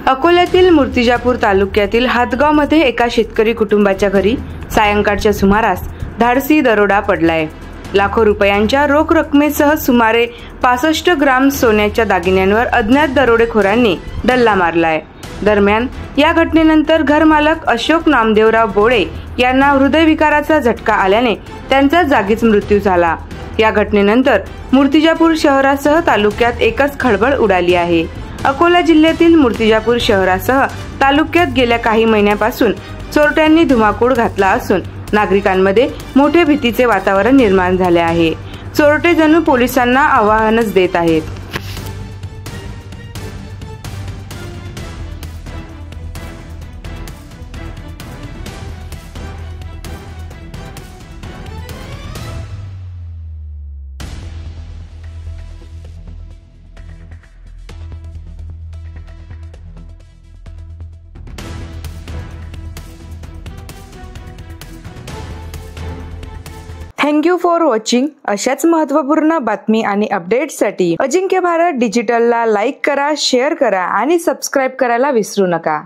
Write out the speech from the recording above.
अकोल्यातील मूर्तिजापूर तालुक्यातील हातगावमध्ये एका शेतकरी कुटुंबाच्या घरी सायंकाळच्या सुमारास धाडसी दरोडा पडलाय। लाखो रुपयांच्या रोख रकमेसह सुमारे 65 ग्राम सोन्याच्या दागिन्यांवर अज्ञात दरोडेखोरांनी डल्ला मारलाय। दरम्यान या घटनेनंतर घरमालक अशोक नामदेवराव बोळे यांना हृदयविकाराचा झटका आल्याने त्यांचा जागीच मृत्यू झाला। या घटनेनंतर मूर्तिजापूर शहरासह तालुक्यात एकच खळबळ उडाली आहे। अकोला जिल्ह्यातील मूर्तिजापूर शहरासह तालुक्यात गेल्या काही महिन्यापासून चोरट्यांनी धुमाकूळ घातला असून नागरिकांमध्ये मोठे भीतीचे वातावरण निर्माण झाले आहे। चोरटे जणू पोलिसांना आव्हानच देत आहेत। Thank you for watching. अशाच महत्त्वपूर्ण बातमी आणि अपडेट्ससाठी अजिंक्य भारत डिजिटलला लाईक करा, शेअर करा आणि सबस्क्राईब करायला विसरू नका।